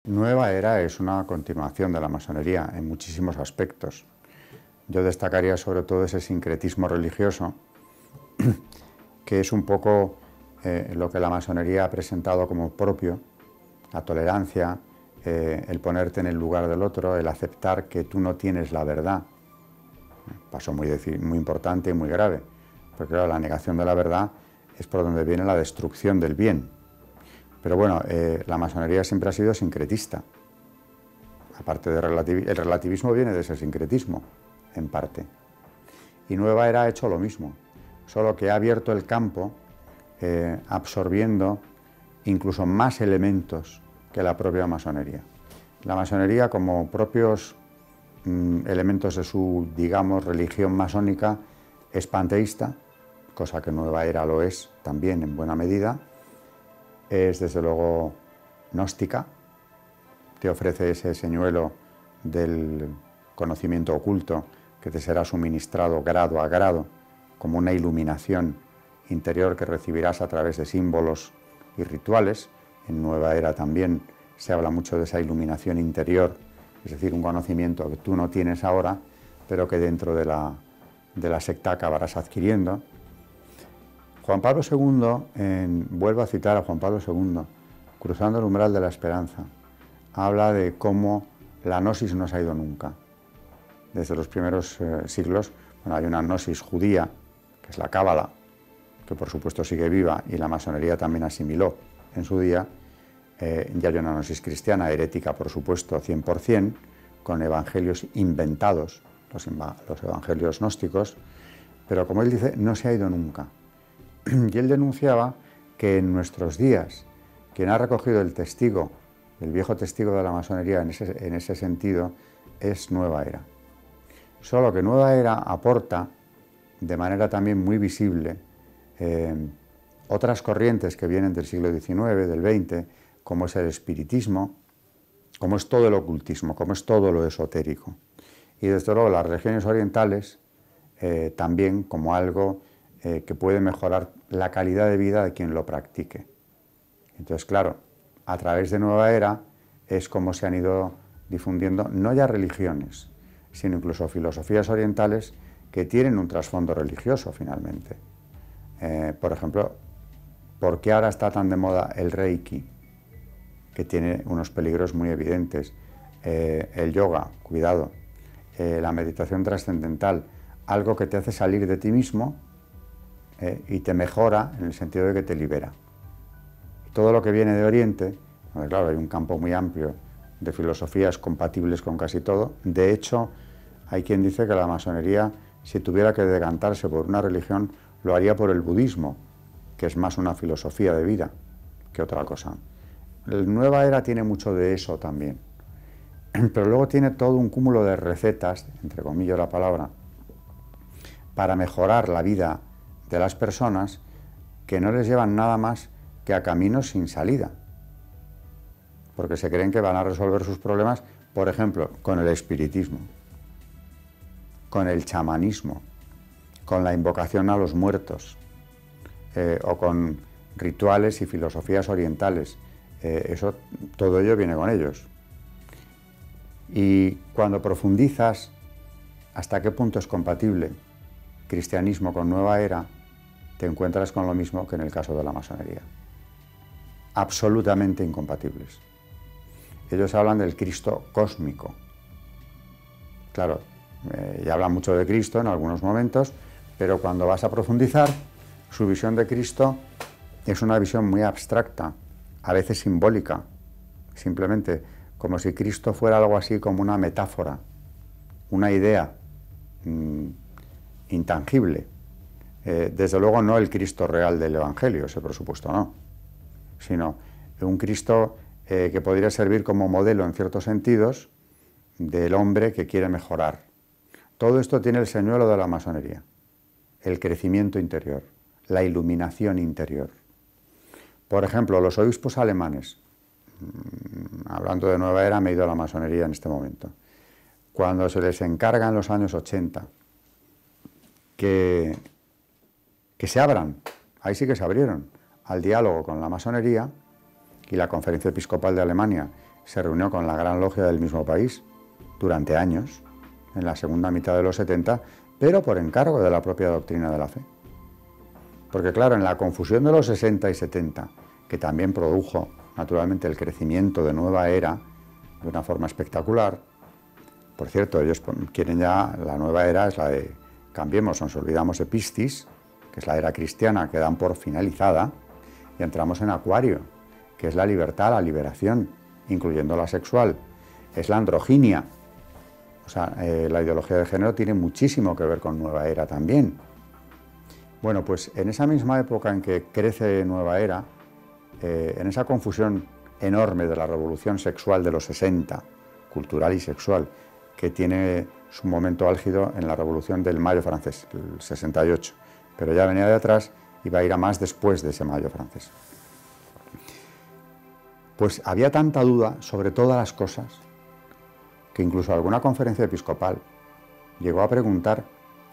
Nueva Era es una continuación de la masonería en muchísimos aspectos. Yo destacaría sobre todo ese sincretismo religioso, que es un poco lo que la masonería ha presentado como propio, la tolerancia, el ponerte en el lugar del otro, el aceptar que tú no tienes la verdad. Paso muy importante y muy grave, porque claro, la negación de la verdad es por donde viene la destrucción del bien. Pero bueno, la masonería siempre ha sido sincretista. Aparte de el relativismo viene de ese sincretismo, en parte. Y Nueva Era ha hecho lo mismo, solo que ha abierto el campo absorbiendo incluso más elementos que la propia masonería. La masonería, como propios elementos de su, digamos, religión masónica, es panteísta, cosa que Nueva Era lo es también en buena medida. Es desde luego gnóstica, te ofrece ese señuelo del conocimiento oculto que te será suministrado grado a grado como una iluminación interior que recibirás a través de símbolos y rituales. En Nueva Era también se habla mucho de esa iluminación interior, es decir, un conocimiento que tú no tienes ahora, pero que dentro de la secta acabarás adquiriendo. Juan Pablo II, vuelvo a citar a Juan Pablo II, Cruzando el umbral de la esperanza, habla de cómo la gnosis no se ha ido nunca. Desde los primeros siglos, bueno, hay una gnosis judía, que es la cábala, que por supuesto sigue viva y la masonería también asimiló en su día, y hay una gnosis cristiana, herética por supuesto, 100%, con evangelios inventados, los evangelios gnósticos, pero como él dice, no se ha ido nunca. Y él denunciaba que en nuestros días, quien ha recogido el testigo, el viejo testigo de la masonería en ese sentido, es Nueva Era. Solo que Nueva Era aporta, de manera también muy visible, otras corrientes que vienen del siglo XIX, del XX, como es el espiritismo, como es todo el ocultismo, como es todo lo esotérico. Y desde luego las religiones orientales también como algo que puede mejorar la calidad de vida de quien lo practique. Entonces, claro, a través de Nueva Era es como se han ido difundiendo no ya religiones, sino incluso filosofías orientales que tienen un trasfondo religioso finalmente. Por ejemplo, ¿por qué ahora está tan de moda el Reiki? Que tiene unos peligros muy evidentes. El yoga, cuidado. La meditación trascendental, algo que te hace salir de ti mismo y te mejora en el sentido de que te libera. Todo lo que viene de Oriente, porque claro, hay un campo muy amplio de filosofías compatibles con casi todo. De hecho, hay quien dice que la masonería, si tuviera que decantarse por una religión, lo haría por el budismo, que es más una filosofía de vida que otra cosa. La Nueva Era tiene mucho de eso también, pero luego tiene todo un cúmulo de recetas, entre comillas la palabra, para mejorar la vida de las personas que no les llevan nada más que a caminos sin salida, porque se creen que van a resolver sus problemas, por ejemplo, con el espiritismo, con el chamanismo, con la invocación a los muertos, o con rituales y filosofías orientales. Todo ello viene con ellos. Y cuando profundizas hasta qué punto es compatible cristianismo con Nueva Era, te encuentras con lo mismo que en el caso de la masonería. Absolutamente incompatibles. Ellos hablan del Cristo cósmico. Claro, y hablan mucho de Cristo en algunos momentos, pero cuando vas a profundizar, su visión de Cristo es una visión muy abstracta, a veces simbólica, simplemente como si Cristo fuera algo así como una metáfora, una idea intangible. Desde luego no el Cristo real del Evangelio, ese por supuesto no, sino un Cristo que podría servir como modelo en ciertos sentidos del hombre que quiere mejorar. Todo esto tiene el señuelo de la masonería, el crecimiento interior, la iluminación interior. Por ejemplo, los obispos alemanes, hablando de Nueva Era, me he ido a la masonería en este momento, cuando se les encarga en los años 80 que se abran, ahí sí que se abrieron, al diálogo con la masonería, y la Conferencia Episcopal de Alemania se reunió con la Gran Logia del mismo país durante años, en la segunda mitad de los 70, pero por encargo de la propia doctrina de la fe. Porque claro, en la confusión de los 60 y 70, que también produjo naturalmente el crecimiento de Nueva Era de una forma espectacular, por cierto, ellos quieren ya, la Nueva Era es la de, cambiemos, nos olvidamos de Piscis, que es la era cristiana, que dan por finalizada, y entramos en Acuario, que es la libertad, la liberación, incluyendo la sexual, es la androginia. O sea, la ideología de género tiene muchísimo que ver con Nueva Era también. Bueno, pues en esa misma época en que crece Nueva Era, en esa confusión enorme de la revolución sexual de los 60, cultural y sexual, que tiene su momento álgido en la revolución del Mayo francés, el 68, pero ya venía de atrás y va a ir a más después de ese Mayo francés. Pues había tanta duda sobre todas las cosas que incluso alguna conferencia episcopal llegó a preguntar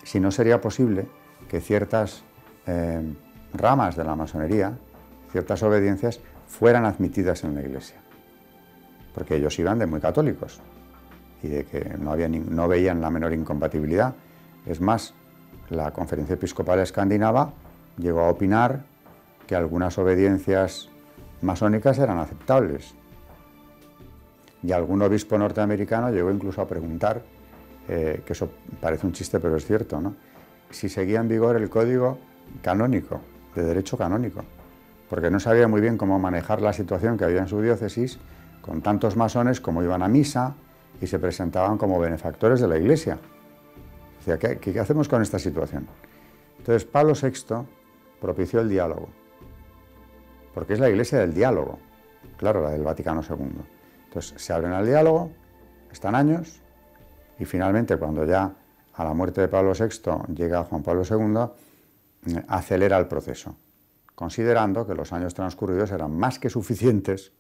si no sería posible que ciertas ramas de la masonería, ciertas obediencias, fueran admitidas en la Iglesia. Porque ellos iban de muy católicos y de que no veían la menor incompatibilidad. Es más, la conferencia episcopal escandinava llegó a opinar que algunas obediencias masónicas eran aceptables. Y algún obispo norteamericano llegó incluso a preguntar, que eso parece un chiste pero es cierto, ¿no?, si seguía en vigor el código canónico, de derecho canónico, porque no sabía muy bien cómo manejar la situación que había en su diócesis con tantos masones como iban a misa y se presentaban como benefactores de la Iglesia. O sea, ¿qué hacemos con esta situación? Entonces Pablo VI propició el diálogo, porque es la Iglesia del diálogo, claro, la del Vaticano II. Entonces se abren al diálogo, están años, y finalmente cuando ya a la muerte de Pablo VI llega Juan Pablo II, acelera el proceso, considerando que los años transcurridos eran más que suficientes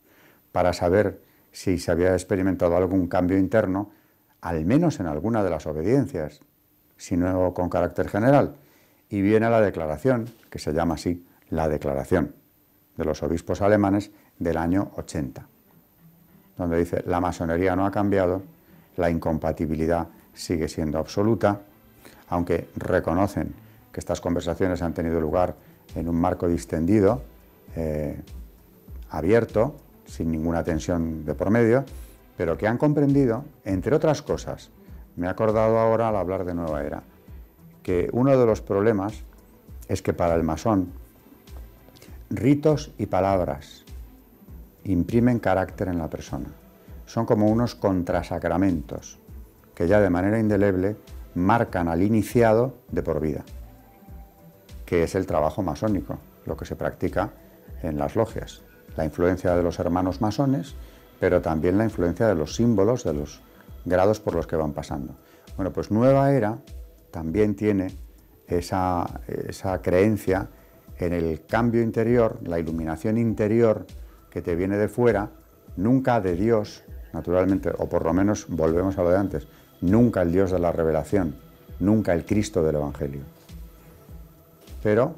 para saber si se había experimentado algún cambio interno, al menos en alguna de las obediencias, si no con carácter general. Y viene la declaración, que se llama así, la Declaración de los Obispos Alemanes del año 80, donde dice: la masonería no ha cambiado, la incompatibilidad sigue siendo absoluta, aunque reconocen que estas conversaciones han tenido lugar en un marco distendido, abierto, sin ninguna tensión de por medio, pero que han comprendido, entre otras cosas, me he acordado ahora al hablar de Nueva Era, que uno de los problemas es que para el masón ritos y palabras imprimen carácter en la persona. Son como unos contrasacramentos que ya de manera indeleble marcan al iniciado de por vida, que es el trabajo masónico, lo que se practica en las logias. La influencia de los hermanos masones, pero también la influencia de los símbolos, de los grados por los que van pasando. Bueno, pues Nueva Era también tiene esa creencia en el cambio interior, la iluminación interior que te viene de fuera, nunca de Dios, naturalmente, o por lo menos volvemos a lo de antes, nunca el Dios de la revelación, nunca el Cristo del Evangelio. Pero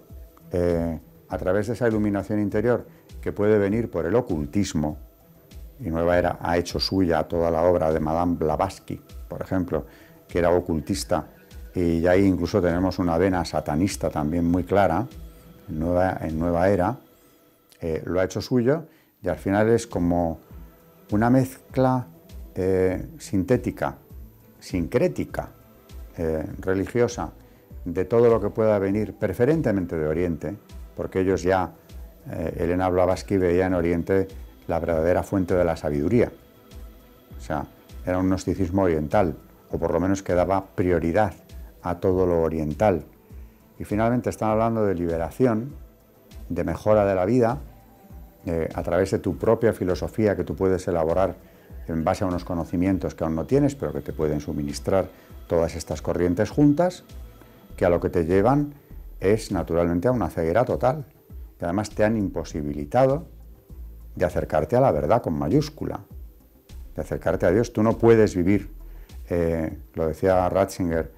a través de esa iluminación interior, que puede venir por el ocultismo, y Nueva Era ha hecho suya toda la obra de Madame Blavatsky, por ejemplo, que era ocultista, y ahí incluso tenemos una vena satanista también muy clara, en Nueva Era, lo ha hecho suyo, y al final es como una mezcla sintética, sincrética, religiosa, de todo lo que pueda venir preferentemente de Oriente, porque ellos ya, Elena Blavatsky veía en Oriente la verdadera fuente de la sabiduría. O sea, era un gnosticismo oriental, o por lo menos que daba prioridad a todo lo oriental. Y finalmente están hablando de liberación, de mejora de la vida, a través de tu propia filosofía que tú puedes elaborar en base a unos conocimientos que aún no tienes, pero que te pueden suministrar todas estas corrientes juntas, que a lo que te llevan es naturalmente a una ceguera total, que además te han imposibilitado de acercarte a la verdad con mayúscula, de acercarte a Dios. Tú no puedes vivir, lo decía Ratzinger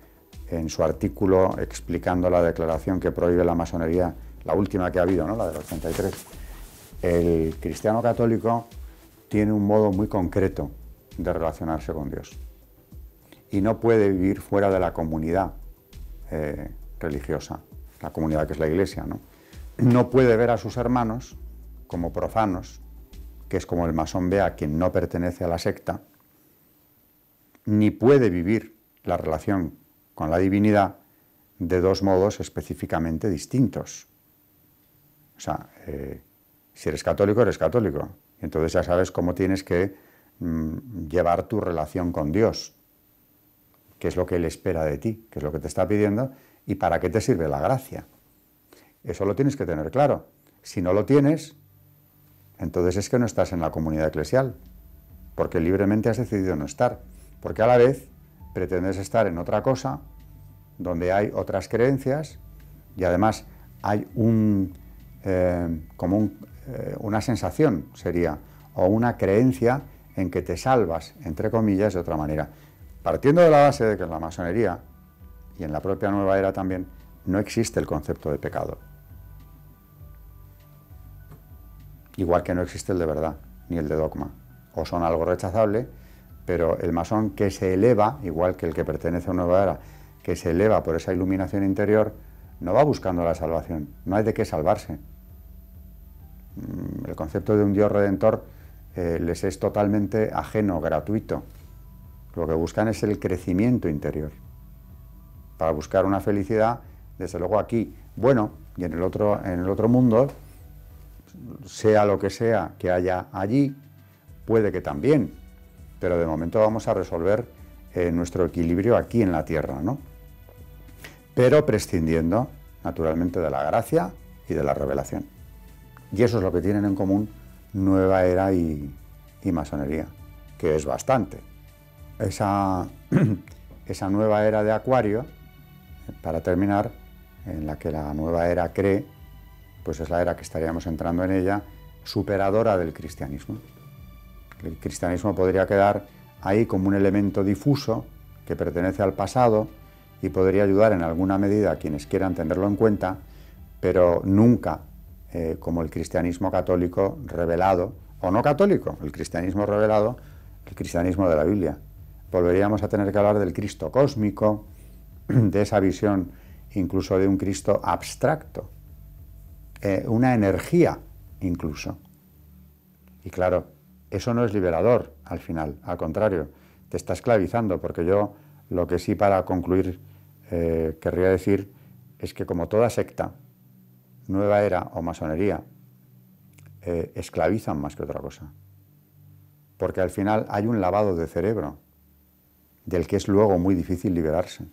en su artículo explicando la declaración que prohíbe la masonería, la última que ha habido, ¿no?, la del 83. El cristiano católico tiene un modo muy concreto de relacionarse con Dios y no puede vivir fuera de la comunidad religiosa, la comunidad que es la Iglesia, ¿no? No puede ver a sus hermanos como profanos, que es como el masón ve a quien no pertenece a la secta, ni puede vivir la relación con la divinidad de dos modos específicamente distintos. O sea, si eres católico, eres católico. Entonces ya sabes cómo tienes que llevar tu relación con Dios, qué es lo que Él espera de ti, qué es lo que te está pidiendo y para qué te sirve la gracia. Eso lo tienes que tener claro. Si no lo tienes, entonces es que no estás en la comunidad eclesial, porque libremente has decidido no estar, porque a la vez pretendes estar en otra cosa, donde hay otras creencias y además hay una sensación, sería, o una creencia en que te salvas, entre comillas, de otra manera. Partiendo de la base de que en la masonería y en la propia nueva era también no existe el concepto de pecado. Igual que no existe el de verdad, ni el de dogma. O son algo rechazable, pero el masón que se eleva, igual que el que pertenece a una nueva era, que se eleva por esa iluminación interior, no va buscando la salvación, no hay de qué salvarse. El concepto de un Dios redentor les es totalmente ajeno, gratuito. Lo que buscan es el crecimiento interior, para buscar una felicidad, desde luego aquí, bueno, y en el otro mundo, sea lo que sea que haya allí, puede que también, pero de momento vamos a resolver nuestro equilibrio aquí en la tierra, ¿no? Pero prescindiendo, naturalmente, de la gracia y de la revelación. Y eso es lo que tienen en común nueva era y masonería, que es bastante. Esa nueva era de Acuario, para terminar, en la que la nueva era cree, pues es la era que estaríamos entrando en ella, superadora del cristianismo. El cristianismo podría quedar ahí como un elemento difuso que pertenece al pasado y podría ayudar en alguna medida a quienes quieran tenerlo en cuenta, pero nunca como el cristianismo católico revelado, o no católico, el cristianismo revelado, el cristianismo de la Biblia. Volveríamos a tener que hablar del Cristo cósmico, de esa visión incluso de un Cristo abstracto, una energía incluso. Y claro, eso no es liberador al final, al contrario, te está esclavizando, porque yo lo que sí, para concluir, querría decir es que como toda secta, nueva era o masonería, esclavizan más que otra cosa, porque al final hay un lavado de cerebro del que es luego muy difícil liberarse.